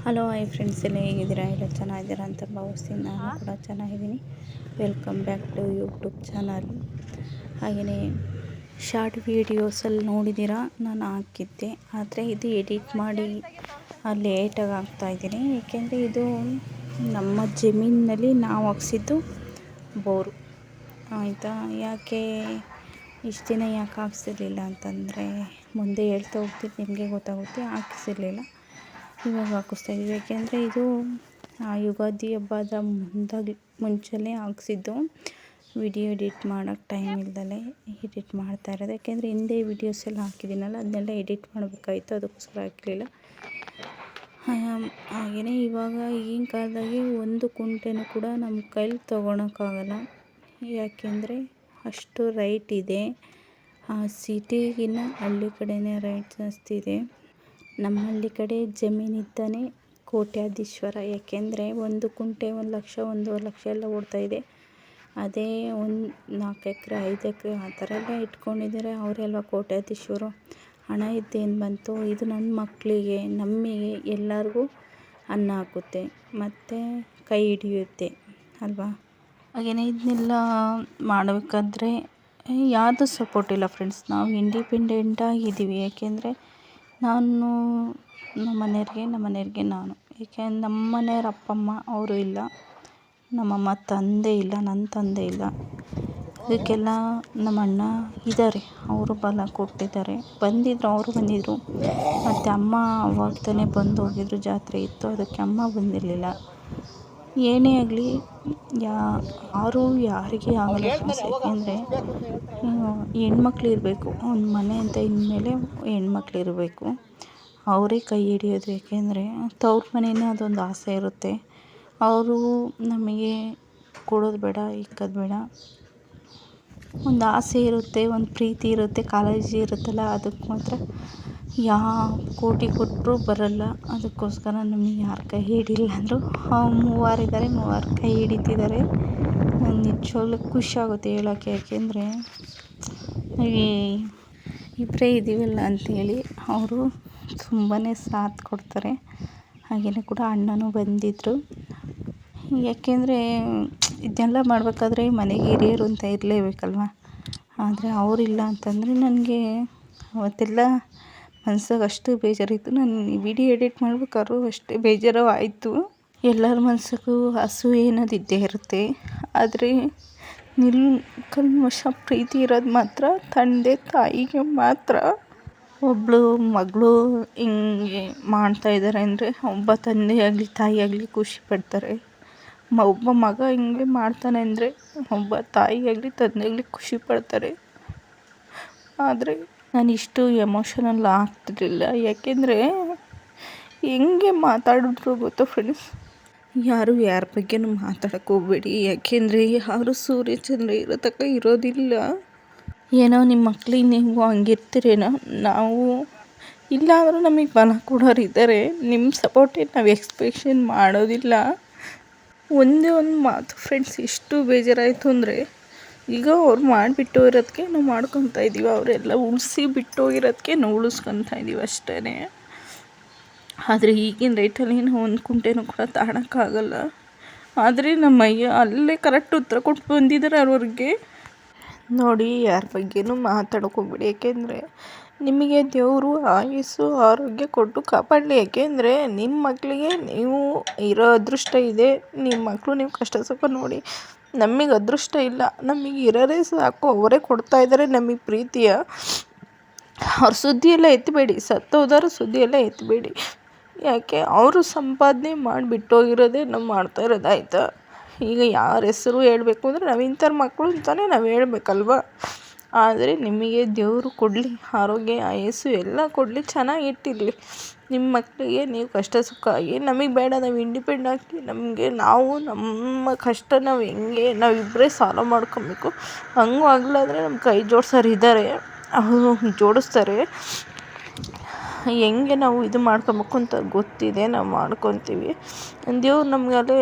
Hello hi friends, ಎಲ್ಲ ಹೇಗಿದ್ದೀರಾ? ಎಲ್ಲ ಚೆನ್ನಾಗಿದ್ದೀರಾ ಅಂತ ಭಾವಿಸ್ತೀನಿ. ನಾನು ಕೂಡ ಚೆನ್ನಾಗಿದ್ದೀನಿ. Welcome back to YouTube channel. ಹಾಗೆಯೇ ಶಾರ್ಟ್ ವೀಡಿಯೋಸಲ್ಲಿ ನೋಡಿದ್ದೀರಾ, ನಾನು ಹಾಕಿದ್ದೆ. ಆದರೆ ಇದು ಎಡಿಟ್ ಮಾಡಿ ಲೇಟಾಗಿ ಹಾಕ್ತಾಯಿದ್ದೀನಿ. ಏಕೆಂದರೆ ಇದು ನಮ್ಮ ಜಮೀನಿನಲ್ಲಿ ನಾವು ಹಾಕ್ಸಿದ್ದು ಬೋರು ಆಯಿತಾ. ಯಾಕೆ ಇಷ್ಟು ದಿನ ಯಾಕೆ ಹಾಕ್ಸಿರ್ಲಿಲ್ಲ ಅಂತಂದರೆ, ಮುಂದೆ ಹೇಳ್ತಾ ಹೋಗ್ತೀನಿ, ನಿಮಗೆ ಗೊತ್ತಾಗುತ್ತೆ. ಹಾಕಿಸಿರಲಿಲ್ಲ, ಇವಾಗ ಹಾಕಿಸ್ತಾಯಿದ್ದೀವಿ. ಯಾಕೆಂದರೆ ಇದು ಯುಗಾದಿ ಹಬ್ಬದ ಮುಂಚೆನೇ ಹಾಕ್ಸಿದ್ದು. ವಿಡಿಯೋ ಎಡಿಟ್ ಮಾಡೋಕ್ಕೆ ಟೈಮ್ ಇಲ್ದಲೇ ಎಡಿಟ್ ಮಾಡ್ತಾ ಇರೋದು. ಯಾಕೆಂದರೆ ಹಿಂದೆ ವೀಡಿಯೋಸ್ ಎಲ್ಲ ಹಾಕಿದ್ದೀನಲ್ಲ, ಅದನ್ನೆಲ್ಲ ಎಡಿಟ್ ಮಾಡಬೇಕಾಯಿತು, ಅದಕ್ಕೋಸ್ಕರ ಹಾಕಲಿಲ್ಲ. ಹಾಗೆಯೇ ಇವಾಗ ಈಗಿನ ಕಾಲದಾಗೆ ಒಂದು ಕುಂಟೆನೂ ಕೂಡ ನಮ್ಮ ಕೈಲಿ ತೊಗೊಳಕ್ಕಾಗಲ್ಲ. ಯಾಕೆಂದರೆ ಅಷ್ಟು ರೈಟ್ ಇದೆ. ಸಿಟಿಗಿನ್ನ ಹಳ್ಳಿ ಕಡೆಯೇ ರೈಟ್ ಜಾಸ್ತಿ ಇದೆ. ನಮ್ಮ ಹಳ್ಳಿ ಕಡೆ ಜಮೀನಿದ್ದಾನೆ ಕೋಟ್ಯಾಧೀಶ್ವರ. ಯಾಕೆಂದರೆ ಒಂದು ಕುಂಟೆ 1 ಲಕ್ಷ, 1.5 ಲಕ್ಷ ಎಲ್ಲ ಓಡ್ತಾಯಿದೆ. ಅದೇ 4 ಎಕರೆ 5 ಎಕರೆ ಆ ಥರ ಎಲ್ಲ ಇಟ್ಕೊಂಡಿದ್ದಾರೆ. ಅವರೆಲ್ಲ ಕೋಟ್ಯಾಧೀಶ್ವರು. ಹಣ ಇದ್ದೇನು ಬಂತು? ಇದು ನನ್ನ ಮಕ್ಕಳಿಗೆ, ನಮಗೆ, ಎಲ್ಲರಿಗೂ ಅನ್ನ ಹಾಕುತ್ತೆ ಮತ್ತು ಕೈ ಹಿಡಿಯುತ್ತೆ ಅಲ್ವಾ. ಹಾಗೆಯೇ ಇದನ್ನೆಲ್ಲ ಮಾಡಬೇಕಾದ್ರೆ ಯಾರ್ದು ಸಪೋರ್ಟ್ ಇಲ್ಲ ಫ್ರೆಂಡ್ಸ್. ನಾವು ಇಂಡಿಪೆಂಡೆಂಟಾಗಿದ್ದೀವಿ. ಯಾಕೆಂದರೆ ನಾನು ನಮ್ಮ ಮನೆಯವ್ರಿಗೆ ನಾನು. ಏಕೆಂದ್ರೆ ನಮ್ಮ ಮನೆಯವ್ರ ಅಪ್ಪ ಅಮ್ಮ ಅವರು ಇಲ್ಲ, ನಮ್ಮಮ್ಮ ತಂದೆ ಇಲ್ಲ, ನನ್ನ ತಂದೆ ಇಲ್ಲ. ಇದಕ್ಕೆಲ್ಲ ನಮ್ಮ ಅಣ್ಣ ಇದ್ದಾರೆ, ಅವರು ಬಲ ಕೊಟ್ಟಿದ್ದಾರೆ. ಅವರು ಬಂದಿದ್ದರು. ಮತ್ತು ಅಮ್ಮ ಅವಾಗ ತಾನೇ ಬಂದು ಹೋಗಿದ್ರು, ಜಾತ್ರೆ ಇತ್ತು, ಅದಕ್ಕೆ ಅಮ್ಮ ಬಂದಿರಲಿಲ್ಲ. ಏನೇ ಆಗಲಿ ಯಾರಿಗೆ ಆಗಲ್ಲ ಫ್ರೆಂಡ್ಸ್. ಯಾಕೆಂದರೆ ಹೆಣ್ಮಕ್ಳು ಇರಬೇಕು. ಒಂದು ಮನೆ ಅಂತ ಇನ್ಮೇಲೆ ಹೆಣ್ಮಕ್ಳು ಇರಬೇಕು, ಅವರೇ ಕೈ ಹಿಡಿಯೋದು. ಏಕೆಂದರೆ ತವ್ರ ಮನೆಯೇ ಅದೊಂದು ಆಸೆ ಇರುತ್ತೆ. ಅವರು ನಮಗೆ ಕೊಡೋದು ಬೇಡ, ಇಕ್ಕೋದು ಬೇಡ, ಒಂದು ಆಸೆ ಇರುತ್ತೆ, ಒಂದು ಪ್ರೀತಿ ಇರುತ್ತೆ, ಕಾಳಜಿ ಇರುತ್ತಲ್ಲ, ಅದಕ್ಕೆ ಮಾತ್ರ ಕೋಟಿ ಕೊಟ್ಟರು ಬರಲ್ಲ. ಅದಕ್ಕೋಸ್ಕರ ನಮಗೆ ಯಾರು ಕೈ ಹಿಡಿಲ್ಲ ಅಂದರು 3 ಇದ್ದಾರೆ, 3 ಕೈ ಹಿಡಿತಿದ್ದಾರೆ. ನಿಜವಾಗ್ಲೂ ಖುಷಿ ಆಗುತ್ತೆ ಹೇಳೋಕ್ಕೆ. ಯಾಕೆಂದರೆ ಇಬ್ಬರೇ ಇದ್ದೀವಲ್ಲ ಅಂಥೇಳಿ ಅವರು ತುಂಬಾ ಸಾಥ್ ಕೊಡ್ತಾರೆ. ಹಾಗೆಯೇ ಕೂಡ ಅಣ್ಣನೂ ಬಂದಿದ್ದರು. ಯಾಕೆಂದರೆ ಇದನ್ನೆಲ್ಲ ಮಾಡಬೇಕಾದ್ರೆ ಮನೆಗೆ ಹಿರಿಯರು ಅಂತ ಇರಲೇಬೇಕಲ್ವ. ಆದರೆ ಅವರಿಲ್ಲ ಅಂತಂದರೆ ನನಗೆ ಅವತ್ತೆಲ್ಲ ಮನ್ಸಿಗೆ ಅಷ್ಟು ಬೇಜಾರಿತ್ತು. ನಾನು ವಿಡಿಯೋ ಎಡಿಟ್ ಮಾಡ್ಬೇಕಾದ್ರೂ ಅಷ್ಟೇ ಬೇಜಾರು ಆಯಿತು. ಎಲ್ಲರ ಮನಸ್ಸಿಗೂ ಅಸೂಯೆ ಅನ್ನೋದು ಇದ್ದೇ ಇರುತ್ತೆ. ಆದರೆ ಕಲ್ಮಶ ಪ್ರೀತಿ ಇರೋದು ಮಾತ್ರ ತಂದೆ ತಾಯಿಗೆ ಮಾತ್ರ. ಒಬ್ಬಳು ಮಗಳು ಹಿಂಗೆ ಮಾಡ್ತಾಯಿದ್ದಾರೆ ಅಂದರೆ ಒಬ್ಬ ತಂದೆಯಾಗಲಿ ತಾಯಿಯಾಗಲಿ ಖುಷಿ ಪಡ್ತಾರೆ. ಒಬ್ಬ ಮಗ ಹಿಂಗೆ ಮಾಡ್ತಾನೆ ಅಂದರೆ ಒಬ್ಬ ತಾಯಿಯಾಗಲಿ ತಂದೆಯಾಗಲಿ ಖುಷಿ ಪಡ್ತಾರೆ. ಆದರೆ ನಾನು ಇಷ್ಟು ಎಮೋಷನಲ್ ಆಗ್ತಿರಲಿಲ್ಲ. ಯಾಕೆಂದರೆ ಹೆಂಗೆ ಮಾತಾಡಿದ್ರು ಗೊತ್ತಾ ಫ್ರೆಂಡ್ಸ್, ಯಾರು ಯಾರ ಬಗ್ಗೆನೂ ಮಾತಾಡೋಕ್ಕೆ ಹೋಗಬೇಡಿ. ಯಾಕೆಂದರೆ ಯಾರು ಸೂರ್ಯ ಚಂದ್ರ ಇರೋ ತನಕ ಇರೋದಿಲ್ಲ. ಏನೋ ನಿಮ್ಮ ಮಕ್ಳಿಗೆ ನೀವು ಹಂಗಿರ್ತೀರೇನೋ, ನಾವು ಇಲ್ಲ ಅಂದರೂ ನಮಗೆ ಬಲ ಕೊಡೋರು ಇದ್ದಾರೆ. ನಿಮ್ಮ ಸಪೋರ್ಟೇ ನಾವು ಎಕ್ಸ್ಪೆಕ್ಷನ್ ಮಾಡೋದಿಲ್ಲ. ಒಂದೇ ಒಂದು ಮಾತು ಫ್ರೆಂಡ್ಸ್, ಎಷ್ಟು ಬೇಜಾರಾಯಿತು ಅಂದರೆ, ಈಗ ಅವ್ರು ಮಾಡಿಬಿಟ್ಟು ಇರೋದಕ್ಕೆ ನಾವು ಮಾಡ್ಕೊತಾ ಇದ್ದೀವಿ, ಅವರೆಲ್ಲ ಉಳಿಸಿ ಬಿಟ್ಟು ಹೋಗಿರೋದಕ್ಕೆ ನಾವು ಉಳಿಸ್ಕೊತಾ ಇದ್ದೀವಿ ಅಷ್ಟೇ. ಆದರೆ ಈಗಿನ ರೇಟಲ್ಲಿ ನಾವು ಒಂದು ಕುಂಟೆನೂ ಕೂಡ ತಗೊಳಕ್ಕಾಗಲ್ಲ. ಆದರೆ ನಮ್ಮ ಅಯ್ಯ ಅಲ್ಲೇ ಕರೆಕ್ಟ್ ಉತ್ತರ ಕೊಟ್ಟು ಬಂದಿದ್ದಾರೆ ಅವ್ರಿಗೆ. ನೋಡಿ, ಯಾರ ಬಗ್ಗೆನೂ ಮಾತಾಡೋಕೆ ಹೋಗ್ಬೇಡಿ. ಏಕೆಂದರೆ ನಿಮಗೆ ದೇವರು ಆಯುಸ್ಸು ಆರೋಗ್ಯ ಕೊಟ್ಟು ಕಾಪಾಡಲಿ. ಯಾಕೆಂದರೆ ನಿಮ್ಮ ಮಕ್ಕಳಿಗೆ ನೀವು ಇರೋ ಅದೃಷ್ಟ ಇದೆ. ನಿಮ್ಮ ಮಕ್ಕಳು ನೀವು ಕಷ್ಟ ಸುಖ ನೋಡಿ. ನಮಗೆ ಅದೃಷ್ಟ ಇಲ್ಲ, ನಮಗೆ ಇರೋದೇ ಸಾಕು. ಅವರೇ ಕೊಡ್ತಾಯಿದ್ದಾರೆ ನಮಗೆ ಪ್ರೀತಿಯ. ಅವ್ರ ಸುದ್ದಿಯೆಲ್ಲ ಎತ್ತಬೇಡಿ, ಸತ್ತೋದರ ಸುದ್ದಿಯೆಲ್ಲ ಎತ್ತಬೇಡಿ. ಯಾಕೆ ಅವರು ಸಂಪಾದನೆ ಮಾಡಿಬಿಟ್ಟೋಗಿರೋದೇ ನಾವು ಮಾಡ್ತಾಯಿರೋದು ಆಯಿತಾ. ಈಗ ಯಾರ ಹೆಸರು ಹೇಳಬೇಕು ಅಂದರೆ ನಾವು ಇಂಥವ್ರ ಮಕ್ಕಳು ಅಂತಲೇ ನಾವು ಹೇಳಬೇಕಲ್ವ. ಆದರೆ ನಿಮಗೆ ದೇವರು ಕೊಡಲಿ, ಆರೋಗ್ಯ ಆಯಸ್ಸು ಎಲ್ಲ ಕೊಡಲಿ, ಚೆನ್ನಾಗಿಟ್ಟಿರಲಿ. ನಿಮ್ಮ ಮಕ್ಕಳಿಗೆ ನೀವು ಕಷ್ಟ ಸುಖ ಆಗಿ, ನಮಗೆ ಬೇಡ, ನಾವು ಇಂಡಿಪೆಂಡ್ ಆಗಿ, ನಮಗೆ ನಾವು ನಮ್ಮ ಕಷ್ಟ ನಾವು ಹೆಂಗೆ ನಾವಿಬ್ಬರೇ ಸಾಲ್ವ್ ಮಾಡ್ಕೊಬೇಕು. ಹಂಗೂ ಆಗಲಾದ್ರೆ ನಮ್ಮ ಕೈ ಜೋಡಿಸೋರು ಇದ್ದಾರೆ, ಅವರು ಜೋಡಿಸ್ತಾರೆ. ಹೆಂಗೆ ನಾವು ಇದು ಮಾಡ್ಕೊಬೇಕು ಅಂತ ಗೊತ್ತಿದೆ, ನಾವು ಮಾಡ್ಕೊತೀವಿ. ದೇವ್ರು ನಮಗಲ್ಲೇ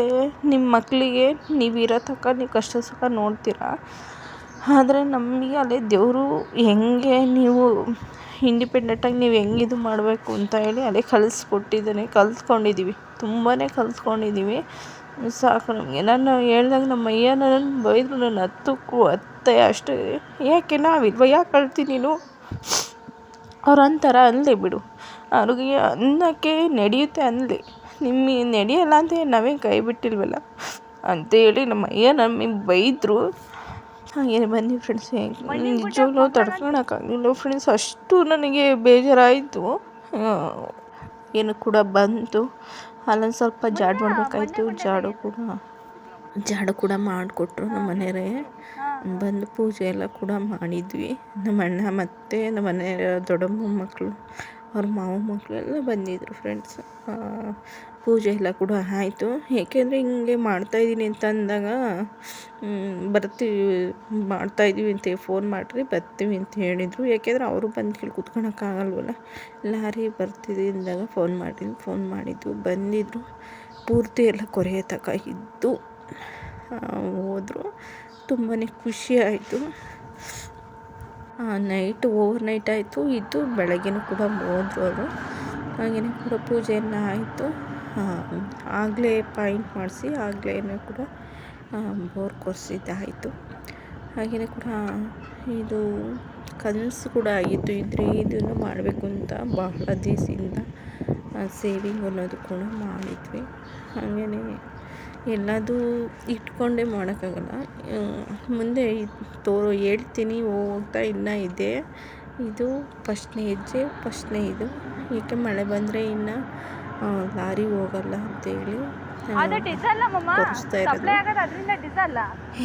ನಿಮ್ಮ ಮಕ್ಕಳಿಗೆ ನೀವು ಇರೋ ತನಕ ನೀವು ಕಷ್ಟ ಸುಖ ನೋಡ್ತೀರಾ. ಆದರೆ ನಮಗೆ ಅಲ್ಲೇ ದೇವರು ಹೆಂಗೆ ನೀವು ಇಂಡಿಪೆಂಡೆಂಟಾಗಿ ನೀವು ಹೆಂಗಿದು ಮಾಡಬೇಕು ಅಂತ ಹೇಳಿ ಅದೇ ಕಲಿಸ್ಕೊಟ್ಟಿದ್ದಾನೆ. ಕಲ್ತ್ಕೊಂಡಿದ್ದೀವಿ, ತುಂಬಾ ಕಲ್ತ್ಕೊಂಡಿದ್ದೀವಿ. ಸಾಕು ನಮಗೆ. ನಾನು ಹೇಳ್ದಾಗ ನಮ್ಮ ಅಯ್ಯ ನನ್ನನ್ನು ಬೈದರು, ನಾನು ಹತ್ತಕ್ಕೂ ಹತ್ತೆ ಅಷ್ಟೇ. ಯಾಕೆ ನಾವಿಲ್ವ, ಯಾಕೆ ಕಳ್ತೀನಿ ನೀನು ಅವ್ರು ಅಂತಾರ, ಅಲ್ಲದೆ ಬಿಡು, ಅವ್ರಿಗೆ ಅನ್ನೋಕ್ಕೆ ನಡೆಯುತ್ತೆ ಅನ್ನಲಿ, ನಿಮಗೆ ನಡೆಯಲ್ಲ ಅಂತ ನಾವೇನು ಕೈ ಬಿಟ್ಟಿಲ್ವಲ್ಲ ಅಂತೇಳಿ ನಮ್ಮ ಅಯ್ಯ ನಮಗೆ ಬೈದರು. ಹಾಗೆ ಬನ್ನಿ ಫ್ರೆಂಡ್ಸ್, ನಿಜವಾಗ್ಲೂ ತಡ್ಕೊಳಕ್ಕಾಗಲಿಲ್ಲ ಫ್ರೆಂಡ್ಸ್, ಅಷ್ಟು ನನಗೆ ಬೇಜಾರಾಯಿತು. ಏನು ಕೂಡ ಬಂತು, ಅಲ್ಲೊಂದು ಸ್ವಲ್ಪ ಜಾಡು ಮಾಡಬೇಕಾಯ್ತು. ಜಾಡು ಕೂಡ ಮಾಡಿಕೊಟ್ರು ನಮ್ಮ ಮನೆಯವರೇ. ಬಂದು ಪೂಜೆ ಎಲ್ಲ ಕೂಡ ಮಾಡಿದ್ವಿ. ನಮ್ಮ ಅಣ್ಣ ಮತ್ತು ನಮ್ಮ ಮನೆಯ ದೊಡ್ಡಮ್ಮ ಮಕ್ಕಳು, ಅವ್ರ ಮಾವ ಮಕ್ಕಳು ಎಲ್ಲ ಬಂದಿದ್ದರು ಫ್ರೆಂಡ್ಸ್. ಪೂಜೆ ಎಲ್ಲ ಕೂಡ ಆಯಿತು. ಏಕೆಂದರೆ ಹಿಂಗೆ ಮಾಡ್ತಾಯಿದ್ದೀನಿ ಅಂತ ಅಂದಾಗ ಮಾಡ್ತಾಯಿದ್ದೀವಿ ಅಂತ ಫೋನ್ ಮಾಡಿರಿ, ಬರ್ತೀವಿ ಅಂತ ಹೇಳಿದರು. ಯಾಕೆಂದರೆ ಅವರು ಬಂದು ಕೇಳಿ ಕೂತ್ಕೊಳಕ್ಕಾಗಲ್ವಲ್ಲ, ಲಾರಿ ಬರ್ತಿದೆ ಅಂದಾಗ ಫೋನ್ ಮಾಡಿದ್ದು, ಬಂದಿದ್ದರು. ಪೂರ್ತಿ ಎಲ್ಲ ಕೊರೆಯ ತಕ ಇದ್ದು ಹೋದರು. ತುಂಬಾ ಖುಷಿ ಆಯಿತು. ಓವರ್ ನೈಟ್ ಆಯಿತು, ಇದ್ದು ಬೆಳಗ್ಗೆನೂ ಕೂಡ ಹೋದ್ರು ಅವರು. ಹಾಗೆಯೇ ಕೂಡ ಪೂಜೆ ಎಲ್ಲ ಆಯಿತು. ಆಗಲೇ ಪಾಯಿಂಟ್ ಮಾಡಿಸಿ ಆಗಲೇ ಕೂಡ ಬೋರ್ ಕೊರೆಸಿದ್ದಾಯಿತು. ಹಾಗೆಯೇ ಕೂಡ ಇದು ಕನಸು ಕೂಡ ಆಗಿತ್ತು, ಇದನ್ನು ಮಾಡಬೇಕು ಅಂತ ಬಹಳ ದಿವಸದಿಂದ ಸೇವಿಂಗ್ ಅನ್ನೋದು ಕೂಡ ಮಾಡಿದ್ವಿ. ಹಾಗೆಯೇ ಎಲ್ಲದೂ ಇಟ್ಕೊಂಡೇ ಮಾಡೋಕ್ಕಾಗಲ್ಲ. ಮುಂದೆ ಹೇಳ್ತೀನಿ ಹೋಗ್ತಾ ಇನ್ನೂ ಇದೆ. ಇದು ಫಸ್ಟ್ನೇ ಹೆಜ್ಜೆ, ಫಸ್ಟ್ನೇ ಇದು. ಏಕೆ ಮಳೆ ಬಂದರೆ ಇನ್ನು ಲಾರಿ ಹೋಗಲ್ಲ ಅಂತೇಳಿ ಕೊರಿಸ್ತಾ ಇರೋದು.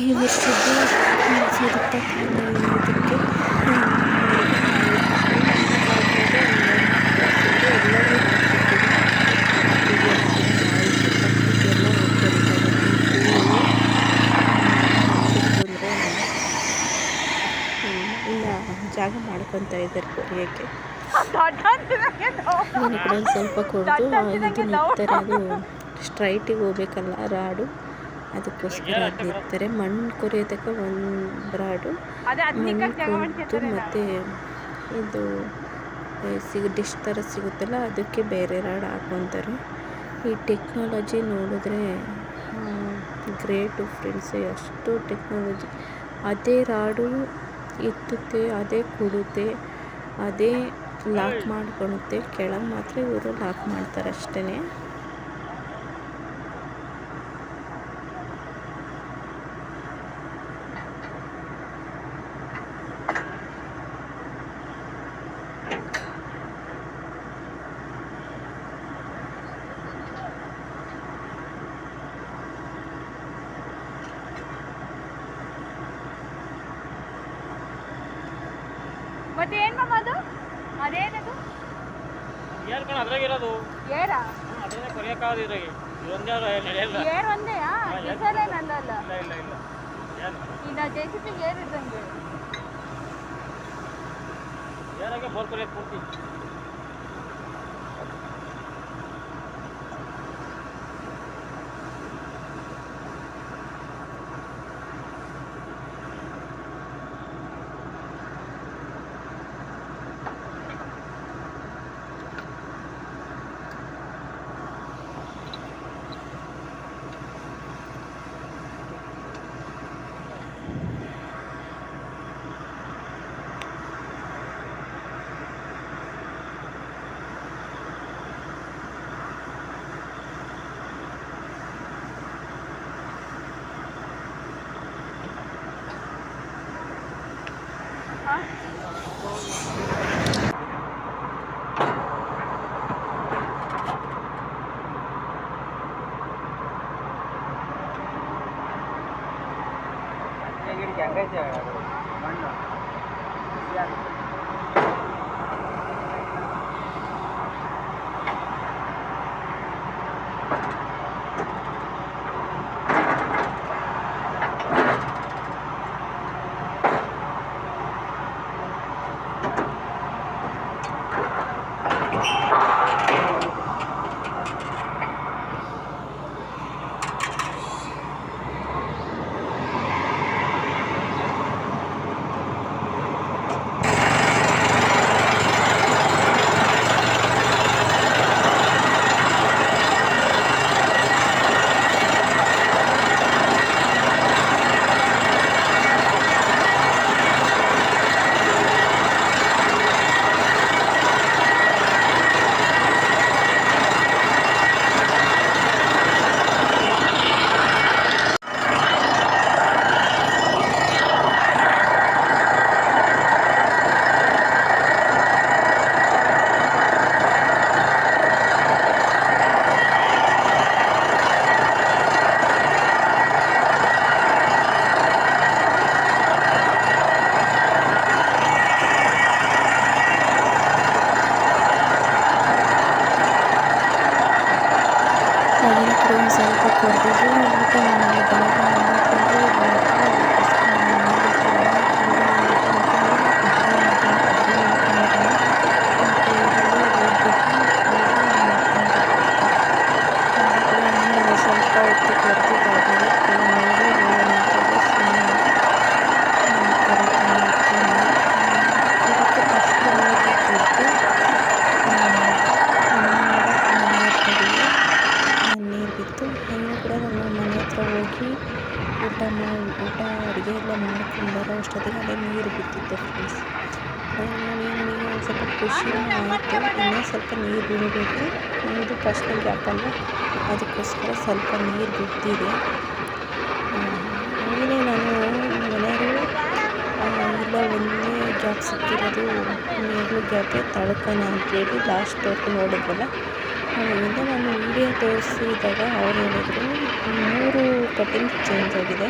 ಈ ವರ್ಷದ್ದು ಜಾಗ ಮಾಡ್ಕೊತಾ ಇದ್ದಾರೆ ಕೊರಿಯೋಕ್ಕೆ. ಕೂಡ ಸ್ವಲ್ಪ ಕೊಡ್ದು ಇದು ನಿಲ್ತಾರೆ. ಅದು ಸ್ಟ್ರೈಟಿಗೆ ಹೋಗ್ಬೇಕಲ್ಲ ರಾಡು, ಅದಕ್ಕೋಸ್ಕರ ನಿಲ್ತಾರೆ. ಮಣ್ಣು ಕೊರಿಯೋದಕ್ಕೆ ಒಂದು ರಾಡು, ಮಣ್ಣು ಕೊಟ್ಟು ಮತ್ತು ಇದು ಡಿಶ್ ಥರ ಸಿಗುತ್ತಲ್ಲ, ಅದಕ್ಕೆ ಬೇರೆ ರಾಡ್ ಹಾಕ್ಕೊತಾರೆ. ಈ ಟೆಕ್ನಾಲಜಿ ನೋಡಿದ್ರೆ ಗ್ರೇಟು ಫ್ರೆಂಡ್ಸ್, ಅಷ್ಟು ಟೆಕ್ನಾಲಜಿ. ಅದೇ ರಾಡು ಎತ್ತುತ್ತೆ, ಅದೇ ಕೊಡುತ್ತೆ, ಅದೇ ಲಾಕ್ ಮಾಡ್ಕೊಳುತ್ತೆ. ಕೆಳಗೆ ಮಾತ್ರ ಇವರು ಲಾಕ್ ಮಾಡ್ತಾರೆ ಅಷ್ಟೇ. ಮತ್ತೆ ಏನು ಮಮ್ಮ ಅದು? ಅದೇನದು? ಏರ್ ಕಣ ಅದ್ರಾಗಿರೋದು. ಏರಾ? ಅದನ್ನೇ ಕೊರಿಯಕ್ಕಾಗದು ಇದ್ರಾಗೆ. ಇದೊಂದೇ ನಡೆಯಲ್ಲ. ಏರ್ ಒಂದೇಯಾ? ಡೀಸೆಲ್ ಏನಲ್ಲ ಅಲ್ಲ? ಇಲ್ಲ. ಏನು? ಈಗ JCB ಏರ್ ಇದ್ದಂಗೆ. ಏರಾಗೆ ಬೋರ್ ಕೊರಿಯೋದು ಪೂರ್ತಿ. ಸ್ವಲ್ಪ ಕೊಡ್ತಿದ್ವಿ ಊಟ ಮಾಡಲು ಸ್ವಲ್ಪ ಹೊತ್ತು ಕರೆದಿದ್ದಾಗಿದೆ ನೀರು ಬಿತ್ತು. ಇನ್ನು ಕೂಡ ನಾನು ಮನೆ ಹತ್ರ ಹೋಗಿ ಊಟ ಅಡುಗೆ ಎಲ್ಲ ಮಾಡ್ಕೊಂಡು ಬರೋ ಅಷ್ಟೊತ್ತಿಗೆ ಅಲ್ಲೇ ನೀರು ಬಿತ್ತಿತ್ತು ಫ್ರೆಂಡ್ಸ್. ನನಗೆ ಒಂದು ಸ್ವಲ್ಪ ಖುಷಿನೂ ಆಯಿತು. ಇನ್ನೂ ಸ್ವಲ್ಪ ನೀರು ಬಿಡಬೇಕು, ಇದು ಫಸ್ಟ್ನೇ ಗ್ಯಾಪ್ ಅಲ್ಲ, ಅದಕ್ಕೋಸ್ಕರ ಸ್ವಲ್ಪ ನೀರು ಬಿಟ್ಟಿದೆ. ಹಾಗೆಯೇ ನಾನು ಮನೆಯವರು ಇಲ್ಲ ಒಂದೇ ಗ್ಯಾಪ್ ಸಿಕ್ಕಿರೋದು, ಮೇಲು ಗ್ಯಾಪೇ ತಳ್ಕೋಣ ಅಂತೇಳಿ ಲಾಸ್ಟ್ವರೆಗೂ ನೋಡಿದ್ವಲ್ಲ. ಅದರಿಂದ ನಾನು ವಿಡಿಯೋ ತೋರಿಸಿದಾಗ ಅವ್ರು ಹೇಳಿದ್ರು 3 ಕಟಿಂಗ್ ಚೇಂಜ್ ಆಗಿದೆ.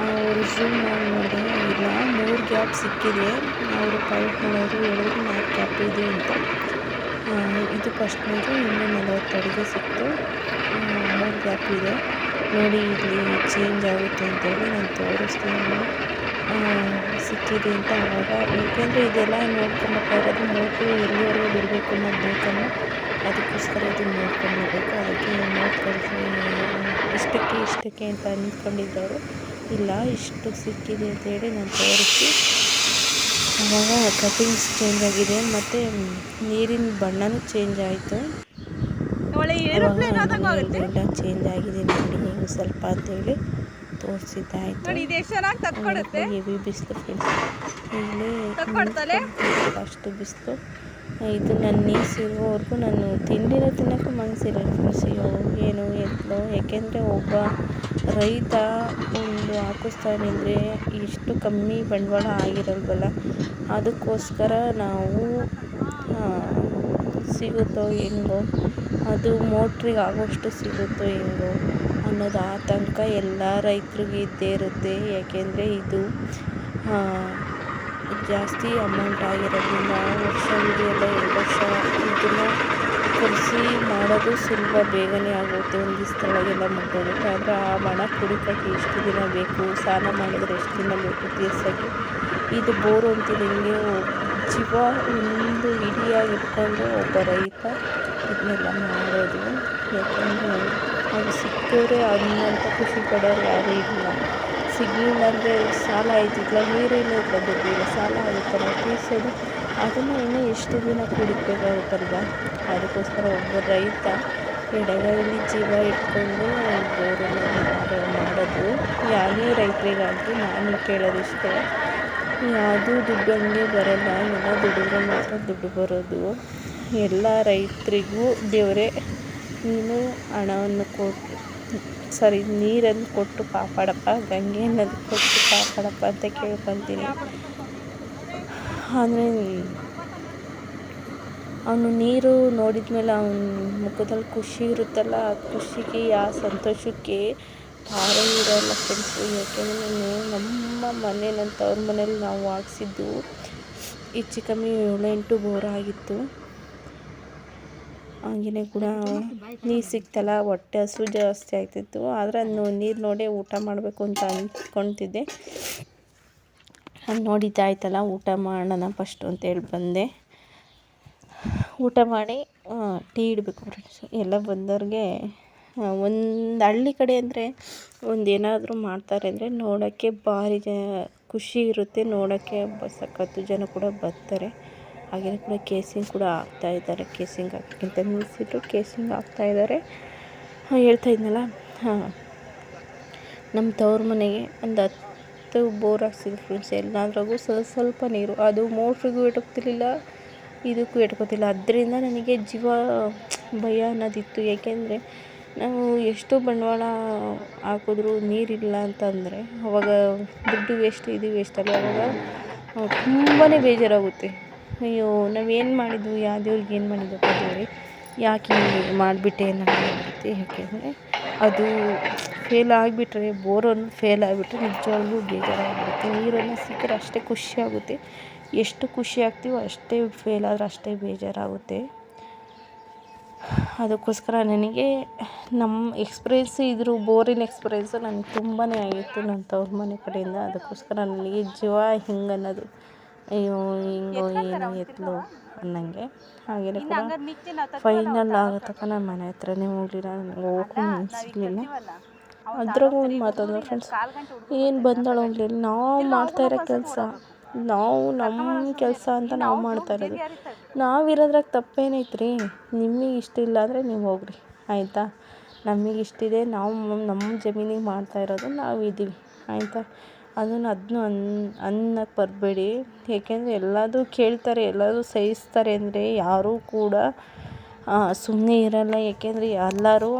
ಅವರು ಝೂಮ್ ಮಾಡಿ ನೋಡಿದಾಗ ಇಲ್ಲ 3 ಗ್ಯಾಪ್ ಸಿಕ್ಕಿದೆ. ಅವರು ಕೌಂಟ್ ಮಾಡೋರು ಹೇಳಿದ್ರು 4 ಗ್ಯಾಪ್ ಇದೆ ಅಂತ. ಇದು ಫಸ್ಟ್ನೇದು, ಇನ್ನೂ 40 ಅಡುಗೆ ಸಿಕ್ತು, 3 ಗ್ಯಾಪ್ ಇದೆ ನೋಡಿ, ಇಲ್ಲಿ ಚೇಂಜ್ ಆಗುತ್ತೆ ಅಂತೇಳಿ ನಾನು ತೋರಿಸ್ತೀನಿ ಸಿಕ್ಕಿದೆ ಅಂತ. ಆವಾಗ ಏಕೆಂದರೆ ಇದೆಲ್ಲ ನೋಡ್ಕೊಂಬೇಕಾಗಿರೋದು ಮೋಟ್ರು ಎಲ್ಲಿವರೆಗೂ ಬಿಡಬೇಕು ಅನ್ನೋದು ಬೇಕಲ್ಲ, ಅದಕ್ಕೋಸ್ಕರ ಇದನ್ನು ನೋಡ್ಕೊಂಡ್ಬೇಕು. ಅದಕ್ಕೆ ಇಷ್ಟಕ್ಕೆ ಅಂತ ಅಂದ್ಕೊಂಡಿದ್ದವರು ಇಲ್ಲ ಇಷ್ಟು ಸಿಕ್ಕಿದೆ ಅಂತೇಳಿ ನಾನು ತೋರಿಸಿ ಆವಾಗ ಕಟಿಂಗ್ಸ್ ಚೇಂಜ್ ಆಗಿದೆ ಮತ್ತು ನೀರಿನ ಬಣ್ಣನೂ ಚೇಂಜ್ ಆಯಿತು. ಎಲ್ಲ ಚೇಂಜ್ ಆಗಿದೆ ನೋಡಿ ನೀವು ಸ್ವಲ್ಪ ಅಂತೇಳಿ ತೋರಿಸಿದ್ದಾಯಿತು. ಹೆವಿ ಬಿಸಿಲು ಫ್ರೆಂಡ್ಸ್, ಇಲ್ಲಿ ಅಷ್ಟು ಬಿಸಿಲು. ಇದು ನನ್ನ ನೀಸಿರೋವರೆಗೂ ನಾನು ತಿಂಡಿನ ತಿನ್ನೋಕ್ಕೂ ಮನಸ್ಸಿಲ್ಲ ಫ್ರೆಂಡ್ಸ್. ಏನು ಎತ್ತಲೋ, ಏಕೆಂದರೆ ಒಬ್ಬ ರೈತ ಒಂದು ಹಾಕಿಸ್ತಾನೆಂದರೆ ಇಷ್ಟು ಕಮ್ಮಿ ಬಂಡವಾಳ ಆಗಿರಲ್ವಲ್ಲ, ಅದಕ್ಕೋಸ್ಕರ ನಾವು ಸಿಗುತ್ತೋ ಹೆಂಗೋ, ಅದು ಮೋಟ್ರಿಗೆ ಆಗೋಷ್ಟು ಸಿಗುತ್ತೋ ಹೆಂಗೋ ಅನ್ನೋದು ಆತಂಕ ಎಲ್ಲ ರೈತರಿಗೂ ಇದ್ದೇ ಇರುತ್ತೆ. ಏಕೆಂದರೆ ಇದು ಜಾಸ್ತಿ ಅಮೌಂಟ್ ಆಗಿರೋದ್ರಿಂದ ವರ್ಷವಿದೆಯಲ್ಲ 2 ವರ್ಷ ಇದನ್ನು ಕೃಷಿ ಮಾಡೋದು ಸುಲಭ, ಬೇಗನೆ ಆಗುತ್ತೆ, ಒಂದು ದಿವಸದೊಳಗೆಲ್ಲ ಮುಗಿದೋಗುತ್ತೆ. ಆದರೆ ಆ ಹಣ ಕುಡಿಯೋಕ್ಕೆ ಎಷ್ಟು ದಿನ ಬೇಕು, ಸಾಲ ಮಾಡಿದ್ರೆ ಎಷ್ಟು ದಿನ ಬೇಕು ತೀರ್ಸೋಕ್ಕೆ. ಇದು ಬೋರು ಅಂತಿದೆ, ಹಿಂಗೆ ಜೀವ ಒಂದು ಇಡಿಯಾಗಿ ಇಟ್ಕೊಂಡು ಒಬ್ಬ ರೈತ ಇದನ್ನೆಲ್ಲ ಮಾಡೋದು. ಯಾಕಂದರೆ ಅದು ಸಿಕ್ಕಿದ್ರೆ ಅನ್ನೋಂಥ ಖುಷಿ ಪಡೋರು ಯಾರೂ ಇಲ್ಲ. ಸಿಗಲಿಲ್ಲ ಅಂದರೆ ಸಾಲ ಆಯ್ತಿಲ್ಲ, ನೀರಿಲ್ಲ, ದುಡ್ಡಿಲ್ಲ, ಸಾಲ ಆಗುತ್ತಲ್ಲ ತೀರ್ಸೋದು, ಅದನ್ನು ಇನ್ನೂ ಎಷ್ಟು ದಿನ ಕುಡಿಬೇಕಾಗುತ್ತಲ್ವ. ಅದಕ್ಕೋಸ್ಕರ ಒಬ್ಬ ರೈತ ಎಡಗೈಲಿ ಜೀವ ಇಟ್ಕೊಂಡು ಬೋರನ್ನು ಮಾಡೋದು. ಯಾವುದೇ ರೈತರಿಗಾಗಲಿ ನಾನು ಕೇಳೋದಿಷ್ಟೇ, ಯಾವುದೂ ದುಡ್ಡು ಹಂಗೆ ಬರೋಲ್ಲ, ಎಲ್ಲ ದುಡಿದ್ರೆ ಮಾತ್ರ ದುಡ್ಡು ಬರೋದು. ಎಲ್ಲ ರೈತರಿಗೂ ದೇವರೇ ನೀನು ಹಣವನ್ನು ಕೊಟ್ಟು ನೀರನ್ನು ಕೊಟ್ಟು ಕಾಪಾಡಪ್ಪ, ಗಂಗೆ ನದಿ ಕೊಟ್ಟು ಕಾಪಾಡಪ್ಪ ಅಂತ ಕೇಳ್ಕೊತೀನಿ. ಆದರೆ ಅವನು ನೀರು ನೋಡಿದ ಮೇಲೆ ಅವನ ಮುಖದಲ್ಲಿ ಖುಷಿ ಇರುತ್ತಲ್ಲ, ಆ ಖುಷಿಗೆ ಆ ಸಂತೋಷಕ್ಕೆ ಪಾರೇ ಇರೋಲ್ಲ ಫ್ರೆಂಡ್ಸು. ಯಾಕೆಂದರೆ ನಮ್ಮ ಮನೆ ನನ್ನ ತವ್ರ ಮನೇಲಿ ನಾವು ಹಾಕ್ಸಿದ್ದು ಹೆಚ್ಚು ಕಮ್ಮಿ 7-8 ಬೋರ್ ಆಗಿತ್ತು. ಹಾಗೆಯೇ ಕೂಡ ನೀರು ಸಿಕ್ತಲ್ಲ ಹೊಟ್ಟೆ ಹಸು ಜಾಸ್ತಿ ಆಗ್ತಿತ್ತು. ಆದರೆ ನೀರು ನೋಡಿ ಊಟ ಮಾಡಬೇಕು ಅಂತ ಅಂದ್ಕೊತಿದ್ದೆ. ನೋಡಿದ್ದಾಯ್ತಲ್ಲ, ಊಟ ಮಾಡೋಣ ಫಸ್ಟು ಅಂತೇಳಿ ಬಂದೆ. ಊಟ ಮಾಡಿ ಟೀ ಇಡಬೇಕು ಫ್ರೆಂಡ್ಸು. ಎಲ್ಲ ಬಂದವ್ರಿಗೆ ಒಂದು ಹಳ್ಳಿ ಕಡೆ ಅಂದರೆ ಒಂದೇನಾದರೂ ಮಾಡ್ತಾರೆ ಅಂದರೆ ನೋಡೋಕ್ಕೆ ಭಾರಿ ಖುಷಿ ಇರುತ್ತೆ, ನೋಡೋಕ್ಕೆ ಸಖತ್ತು ಜನ ಕೂಡ ಬರ್ತಾರೆ. ಹಾಗೆಯೇ ಕೂಡ ಕೇಸಿಂಗ್ ಕೂಡ ಆಗ್ತಾಯಿದ್ದಾರೆ, ಕೇಸಿಂಗ್ ಹಾಕೋಕ್ಕಿಂತ ನಿಲ್ಲಿಸಿದ್ರು, ಕೇಸಿಂಗ್ ಆಗ್ತಾಯಿದ್ದಾರೆ. ಹೇಳ್ತಾ ಇದ್ನಲ್ಲ, ನಮ್ಮ ತವ್ರ ಮನೆಗೆ ಒಂದು 10 ಬೋರ್ ಹಾಕ್ಸಿದ್ರು ಫ್ರೆಂಡ್ಸ್. ಎಲ್ಲಾದ್ರಾಗೂ ಸ್ವಲ್ಪ ನೀರು, ಅದು ಮೋಟ್ರಿಗೂ ಇಟ್ಕೊತಿರ್ಲಿಲ್ಲ, ಇದಕ್ಕೂ ಇಟ್ಕೊತಿಲ್ಲ. ಅದರಿಂದ ನನಗೆ ಜೀವ ಭಯ ಅನ್ನೋದಿತ್ತು. ಏಕೆಂದರೆ ನಾವು ಎಷ್ಟು ಬಂಡವಾಳ ಹಾಕಿದ್ರೂ ನೀರಿಲ್ಲ ಅಂತಂದರೆ ಅವಾಗ ದುಡ್ಡು ವೇಸ್ಟ್, ಇದು ವೇಸ್ಟ್ ಅಲ್ಲ. ಅವಾಗ ತುಂಬಾ ಬೇಜಾರಾಗುತ್ತೆ. ಅಯ್ಯೋ ನಾವೇನು ಮಾಡಿದ್ವು, ಯಾವ ದೇವ್ರಿಗೆ ಏನು ಮಾಡಿದ್ದಪ್ಪ ದೇವ್ರೆ, ಯಾಕೆ ಹಿಂಗೆ ಮಾಡಿಬಿಟ್ಟೆ ಅನ್ನೋದಾಗುತ್ತೆ. ಯಾಕೆಂದರೆ ಅದು ಫೇಲ್ ಆಗಿಬಿಟ್ರೆ, ಬೋರನ್ನು ಫೇಲ್ ಆಗಿಬಿಟ್ರೆ ನಿಜವಾಗ್ಲೂ ಬೇಜಾರಾಗಿಬಿಡುತ್ತೆ. ನೀರನ್ನು ಸಿಕ್ಕರೆ ಅಷ್ಟೇ ಖುಷಿಯಾಗುತ್ತೆ, ಎಷ್ಟು ಖುಷಿ ಆಗ್ತೀವೋ ಅಷ್ಟೇ ಫೇಲ್ ಆದರೆ ಅಷ್ಟೇ ಬೇಜಾರಾಗುತ್ತೆ. ಅದಕ್ಕೋಸ್ಕರ ನನಗೆ ನಮ್ಮ ಎಕ್ಸ್ಪೀರಿಯೆನ್ಸ್ ಇದ್ರ ಬೋರಿನ ಎಕ್ಸ್ಪೀರಿಯೆನ್ಸು ನನಗೆ ತುಂಬಾ ಆಗಿತ್ತು ನನ್ನ ತವ್ರ ಮನೆ ಕಡೆಯಿಂದ. ಅದಕ್ಕೋಸ್ಕರ ನನಗೆ ಜೀವ ಹಿಂಗೆ ಅನ್ನೋದು, ಅಯ್ಯೋ ಹಿಂಗೋ ಏನೋ ಎತ್ತಲು ಅನ್ನಂಗೆ. ಹಾಗೆಯೇ ಕೂಡ ಫೈನಲ್ ಆಗೋ ತನಕ ನಾನು ಮನೆ ಹತ್ರನೇ ಹೋಗಲಿಲ್ಲ, ನನಗೆ ಹೋಗೋಕ್ಕೂ ಸಿಗಲಿಲ್ಲ. ಅದ್ರಾಗೂ ಒಂದು ಮಾತಂದ್ರೆ ಫ್ರೆಂಡ್ಸ್, ಏನು ಬಂದಾಳು ಹೋಗಲಿಲ್ಲ, ನಾವು ಮಾಡ್ತಾಯಿರೋ ಕೆಲಸ, ನಾವು ನಮ್ಮ ಕೆಲಸ ಅಂತ ನಾವು ಮಾಡ್ತಾ ಇರೋದು. ನಾವಿರೋದ್ರಾಗ ತಪ್ಪೇನೈತೆ ರೀ? ನಿಮಗೆ ಇಷ್ಟ ಇಲ್ಲ ಅಂದರೆ ನೀವು ಹೋಗ್ರಿ, ಆಯಿತಾ? ನಮಗೆ ಇಷ್ಟಿದೆ, ನಾವು ನಮ್ಮ ಜಮೀನಿಗೆ ಮಾಡ್ತಾ ಇರೋದು, ನಾವು ಇದ್ದೀವಿ, ಆಯಿತಾ? ಅದನ್ನು ಅನ್ನಕ್ಕೆ ಬರಬೇಡಿ. ಏಕೆಂದರೆ ಎಲ್ಲದೂ ಕೇಳ್ತಾರೆ, ಎಲ್ಲದೂ ಸಹಿಸ್ತಾರೆ ಅಂದರೆ ಯಾರೂ ಕೂಡ ಸುಮ್ಮನೆ ಇರಲ್ಲ. ಏಕೆಂದರೆ ಎಲ್ಲರೂ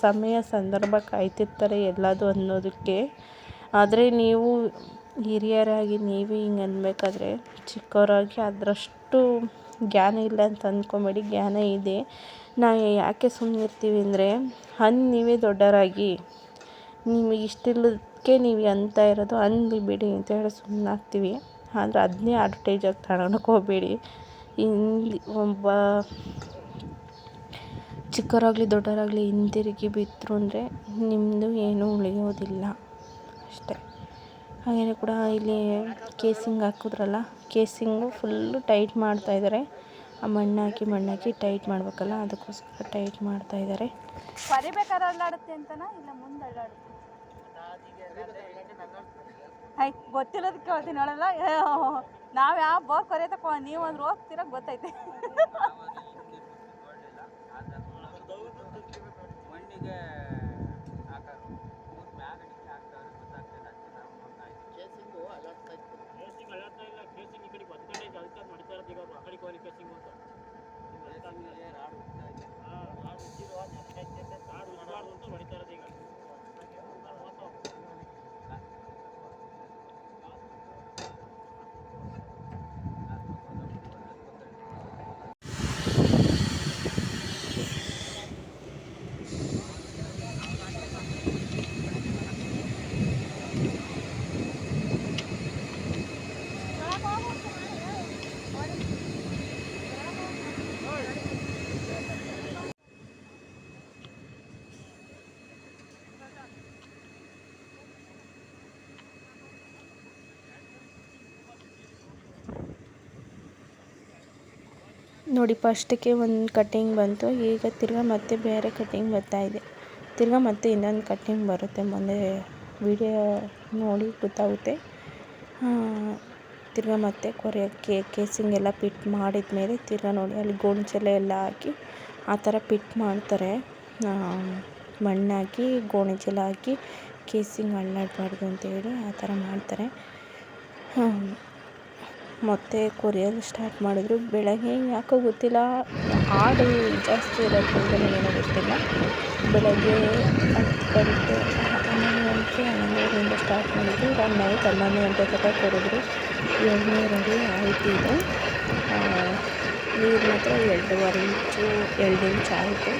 ಸಮಯ ಸಂದರ್ಭ ಕಾಯ್ತಿರ್ತಾರೆ ಎಲ್ಲದು ಅನ್ನೋದಕ್ಕೆ. ಆದರೆ ನೀವು ಹಿರಿಯರಾಗಿ ನೀವೇ ಹಿಂಗೆ ಅನ್ಬೇಕಾದ್ರೆ ಚಿಕ್ಕವರಾಗಿ ಅದರಷ್ಟು ಜ್ಞಾನ ಇಲ್ಲ ಅಂತ ಅಂದ್ಕೊಬೇಡಿ, ಜ್ಞಾನ ಇದೆ. ನಾವು ಯಾಕೆ ಸುಮ್ಮನೆ ಇರ್ತೀವಿ ಅಂದರೆ, ನೀವೇ ದೊಡ್ಡವರಾಗಿ ನಿಮಗೆ ಇಷ್ಟಿಲ್ಲದಕ್ಕೆ ನೀವು ಅಂತ ಇರೋದು, ಅನ್ನಲಿ ಬಿಡಿ ಅಂತ ಹೇಳಿ ಸುಮ್ಮನಾಗ್ತೀವಿ. ಆದರೆ ಅದನ್ನೇ ಅಡ್ವರ್ಟೈಜಾಗಿ ತಗೊಳಕ್ಕೆ ಹೋಗಬೇಡಿ. ಒಬ್ಬ ಚಿಕ್ಕವರಾಗಲಿ ದೊಡ್ಡವರಾಗಲಿ ಹಿಂತಿರುಗಿ ಬಿದ್ದರು ಅಂದರೆ ನಿಮ್ಮದು ಏನೂ ಉಳಿಯೋದಿಲ್ಲ, ಅಷ್ಟೇ. ಹಾಗೆಯೇ ಕೂಡ ಇಲ್ಲಿ ಕೇಸಿಂಗ್ ಹಾಕಿದ್ರಲ್ಲ, ಕೇಸಿಂಗು ಫುಲ್ಲು ಟೈಟ್ ಮಾಡ್ತಾಯಿದ್ದಾರೆ. ಆ ಮಣ್ಣಾಕಿ ಟೈಟ್ ಮಾಡಬೇಕಲ್ಲ, ಅದಕ್ಕೋಸ್ಕರ ಟೈಟ್ ಮಾಡ್ತಾಯಿದ್ದಾರೆ. ಬರಿಬೇಕಾದ್ರೆ ಅಲ್ಲಾಡುತ್ತೆ ಅಂತನಾ ಇಲ್ಲ ಮುಂದೆ ಅಲ್ಲಾಡುತ್ತೆ? ಗೊತ್ತಿರೋದಕ್ಕೆ ಕೇಳ್ತೀನಿ ನೋಡಲ್ಲ. ನಾವು ಯಾವ ಬೋರ್ ಕೊರೆಯತಕ್ಕ ನೀವು ಅಂದ್ರೆ ಹೋಗ್ತೀರ ಗೊತ್ತೈತೆ. ನೋಡಿ, ಫಸ್ಟಿಗೆ ಒಂದು ಕಟ್ಟಿಂಗ್ ಬಂತು, ಈಗ ತಿರ್ಗಾ ಮತ್ತೆ ಬೇರೆ ಕಟ್ಟಿಂಗ್ ಬರ್ತಾಯಿದೆ. ತಿರ್ಗಾ ಮತ್ತೆ ಇನ್ನೊಂದು ಕಟ್ಟಿಂಗ್ ಬರುತ್ತೆ, ಮುಂದೆ ವಿಡಿಯೋ ನೋಡಿ ಗೊತ್ತಾಗುತ್ತೆ. ತಿರ್ಗಾ ಮತ್ತೆ ಕೊರೆಯೋಕ್ಕೆ ಕೇಸಿಂಗ್ ಎಲ್ಲ ಪಿಟ್ ಮಾಡಿದ ಮೇಲೆ ತಿರ್ಗಾ ನೋಡಿ ಅಲ್ಲಿ ಗೋಣಿಚೀಲ ಎಲ್ಲ ಹಾಕಿ ಆ ಥರ ಪಿಟ್ ಮಾಡ್ತಾರೆ. ಮಣ್ಣಾಕಿ ಗೋಣಿಚೀಲ ಹಾಕಿ ಕೇಸಿಂಗ್ ಅಳ್ಳಾಡಬಾರ್ದು ಅಂತೇಳಿ ಆ ಥರ ಮಾಡ್ತಾರೆ. ಮತ್ತೆ ಕೊರೆಯೋದು ಸ್ಟಾರ್ಟ್ ಮಾಡಿದ್ರು. ಬೆಳಗ್ಗೆ ಯಾಕೋ ಗೊತ್ತಿಲ್ಲ, ಹಾಡು ಜಾಸ್ತಿ ಇರೋದ್ರಿಂದ ಏನೋ ಗೊತ್ತಿಲ್ಲ, ಬೆಳಗ್ಗೆ 10 ಗಂಟೆ 11 ಸ್ಟಾರ್ಟ್ ಮಾಡಿದ್ರು. ನೈಟ್ 11 ಗಂಟೆ ತನಕ ಕೊರೆದ್ರು. ಎಣ್ಣೆ ರೆಡಿ ಆಯಿತು. ಇದು ನೀರು ಮಾತ್ರ 2 ಇಂಚು ಆಯಿತು.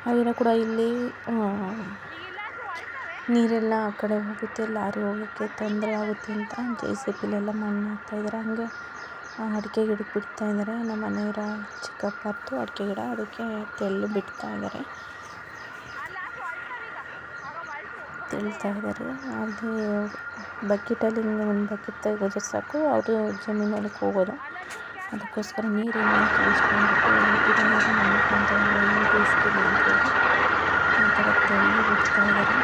ಹಾಗೆಯೇ ಕೂಡ ಇಲ್ಲಿ ನೀರೆಲ್ಲ ಆ ಕಡೆ ಹೋಗುತ್ತೆ, ಲಾರಿ ಹೋಗೋಕ್ಕೆ ತೊಂದರೆ ಆಗುತ್ತೆ ಅಂತ JCBಲೆಲ್ಲ ಮಣ್ಣು ಹಾಕ್ತಾಯಿದ್ದಾರೆ. ಹಂಗೆ ಅಡಿಕೆ ಗಿಡಕ್ಕೆ ಬಿಡ್ತಾಯಿದ್ದಾರೆ. ನಮ್ಮ ಮನೆಯವರ ಚಿಕ್ಕಪ್ಪರದು ಅಡಿಕೆ ಗಿಡ, ಅದಕ್ಕೆ ತೆಳ್ಳು ಬಿಡ್ತಾಯಿದ್ದಾರೆ, ತೆಳ್ತಾಯಿದ್ದಾರೆ. ಅಲ್ಲಿ ಬಕೆಟಲ್ಲಿ ಹಿಂಗೆ ಒಂದು ಬಕೆಟ್ ತೆಗೆದ್ರೆ ಸಾಕು, ಅವರು ಜಮೀನಲ್ಲಿ ಹೋಗೋದು. ಅದಕ್ಕೋಸ್ಕರ ನೀರಿನ ವೇಸ್ಟ್ ಮಾಡಿಬಿಟ್ಟು ಗಿಡ ನೀರು ಬೇಸಿಗೆಗೆ ಅಂತೇಳಿ ಆ ಥರ ತೆಳ್ಳು ಬಿಡ್ತಾಯಿದ್ದಾರೆ.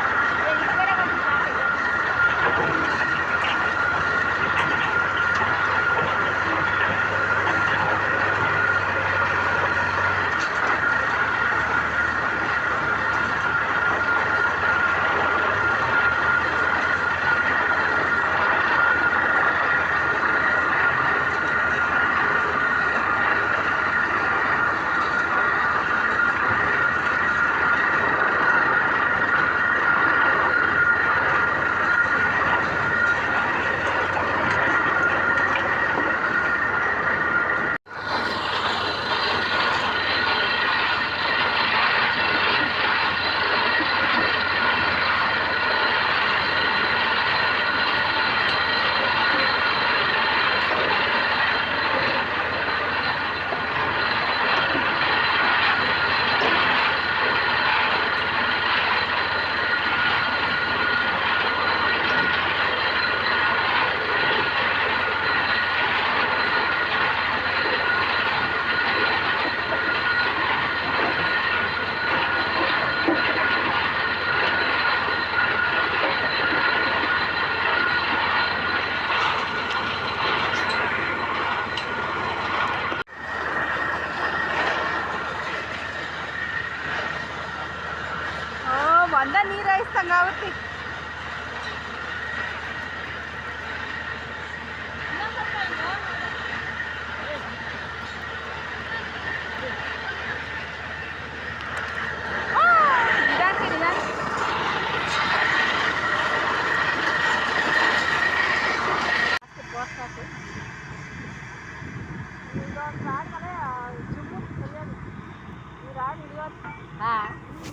ಒಂದ ನೀರು ಹಾಯಿಸ್ದಂಗೆ ಆಗುತ್ತೆ.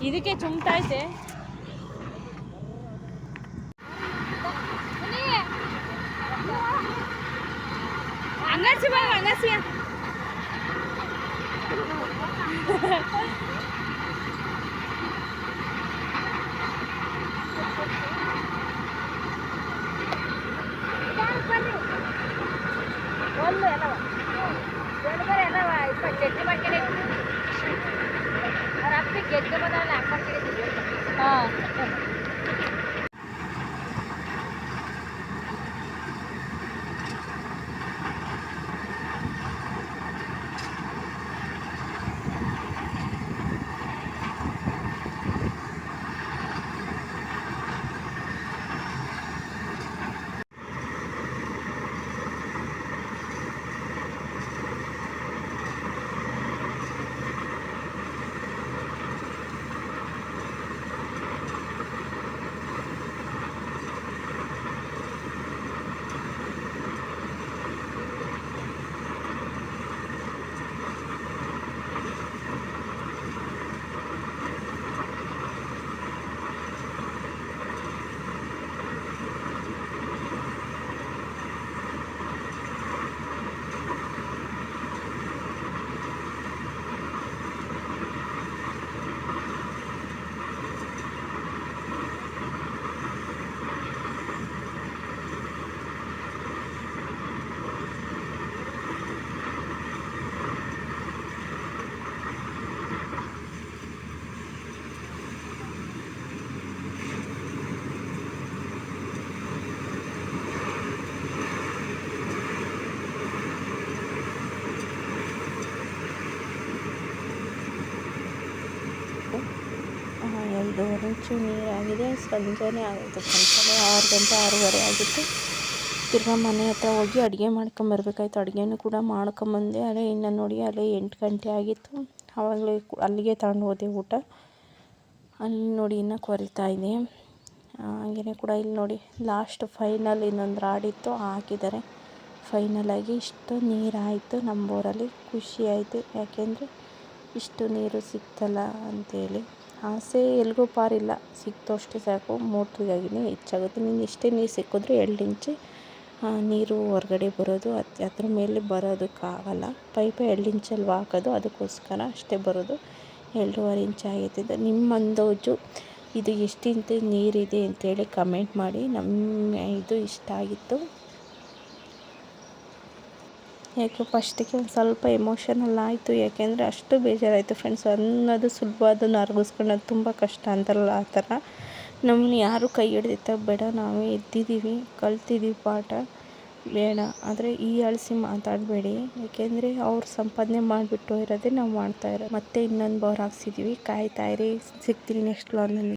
ಇದಕ್ಕೆ ಚುಮ್ತೈತೆ. ಹಂಗಸಿ ಬಾ, ಹಂಗಸಿ ಒಂದು ಎಲ್ಲವ ಬೆಳಗರೆ ಎಲ್ಲವ ಇಪ್ಪ ಚಟ್ನಿ ಮಾಡ್ಕೊಂಡು ಅವ್ರ ಅಪ್ಪಿ ಗೆದ್ದು ಬಂದವಲ್ಲ ಹಾಕ್ಕೊಂಡು ಹಾಂ. ಎರಡೂವರೆ ಇಂಚು ನೀರಾಗಿದೆ. ಸಂಜೆನೇ ಆಗುತ್ತೆ, ಸಂಜೆ 6 ಗಂಟೆ 6:30 ಆಗಿತ್ತು. ತಿರ್ಗಾ ಮನೆ ಹತ್ರ ಹೋಗಿ ಅಡುಗೆ ಮಾಡ್ಕೊಂಬರ್ಬೇಕಾಯ್ತು. ಅಡುಗೆನೂ ಕೂಡ ಮಾಡ್ಕೊಂಬಂದೆ. ಅಲ್ಲೇ ಇನ್ನು ನೋಡಿ ಅಲ್ಲೇ 8 ಗಂಟೆ ಆಗಿತ್ತು. ಆವಾಗಲೇ ಅಲ್ಲಿಗೆ ತಗೊಂಡು ಹೋದೆ ಊಟ. ಅಲ್ಲಿ ನೋಡಿ ಇನ್ನೂ ಕೊರಿತಾ ಇದೆ. ಹಾಗೆಯೇ ಕೂಡ ಇಲ್ಲಿ ನೋಡಿ ಲಾಸ್ಟ್ ಫೈನಲ್ ಇನ್ನೊಂದು ರಾಡಿತ್ತು, ಹಾಕಿದ್ದಾರೆ. ಫೈನಲಾಗಿ ಇಷ್ಟು ನೀರಾಯಿತು. ನಮ್ಮ ಬೋರಲ್ಲಿ ಖುಷಿ ಆಯಿತು, ಯಾಕೆಂದರೆ ಇಷ್ಟು ನೀರು ಸಿಕ್ತಲ್ಲ ಅಂಥೇಳಿ. ಆಸೆ ಎಲ್ಗೂ ಪಾರಿಲ್ಲ, ಸಿಕ್ತು ಅಷ್ಟೇ ಸಾಕು. ಮೋಟ್ರಿಗಾಗಿನೇ ಹೆಚ್ಚಾಗುತ್ತೆ. ನೀನು ಎಷ್ಟೇ ನೀರು ಸಿಕ್ಕಿದ್ರೂ 2 ಇಂಚು ನೀರು ಹೊರಗಡೆ ಬರೋದು, ಅದ್ರ ಮೇಲೆ ಬರೋದಕ್ಕಾಗಲ್ಲ. ಪೈಪೇ 2 ಇಂಚಲ್ವ ಹಾಕೋದು, ಅದಕ್ಕೋಸ್ಕರ ಅಷ್ಟೇ ಬರೋದು. 2.5 ಇಂಚ್ ಆಗೈತೆ. ನಿಮ್ಮ ಅಂದಾಜು ಇದು ಎಷ್ಟು ಇಂಚು ನೀರಿದೆ ಅಂತೇಳಿ ಕಮೆಂಟ್ ಮಾಡಿ. ನಮ್ಮ ಇದು ಇಷ್ಟ ಆಗಿತ್ತು. ಯಾಕೆ ಫಸ್ಟಿಗೆ ಒಂದು ಸ್ವಲ್ಪ ಎಮೋಷನಲ್ ಆಯಿತು, ಯಾಕೆಂದರೆ ಅಷ್ಟು ಬೇಜಾರಾಯಿತು ಫ್ರೆಂಡ್ಸ್. ಅನ್ನೋದು ಸುಲಭ, ಅದನ್ನು ಅರಗಿಸ್ಕೊಳ್ಳೋದು ತುಂಬ ಕಷ್ಟ ಅಂತಾರಲ್ಲ, ಆ ಥರ. ನಮ್ಮನ್ನ ಯಾರು ಕೈ ಹಿಡ್ದಿತ್ತ ಬೇಡ, ನಾವೇ ಎದ್ದಿದ್ದೀವಿ, ಕಲ್ತಿದ್ದೀವಿ ಪಾಠ, ಬೇಡ. ಆದರೆ ಹೀಯಾಳಿಸಿ ಮಾತಾಡಬೇಡಿ, ಯಾಕೆಂದರೆ ಅವ್ರು ಸಂಪಾದನೆ ಮಾಡಿಬಿಟ್ಟು ಇರೋದೇ ನಾವು ಮಾಡ್ತಾಯಿರೋದು. ಮತ್ತೆ ಇನ್ನೊಂದು ಬೋರ್ ಹಾಕ್ಸಿದ್ದೀವಿ, ಕಾಯ್ತಾಯಿರಿ. ಸಿಗ್ತೀನಿ ನೆಕ್ಸ್ಟ್ ವ್ಲಾಗ್ನಲ್ಲಿ.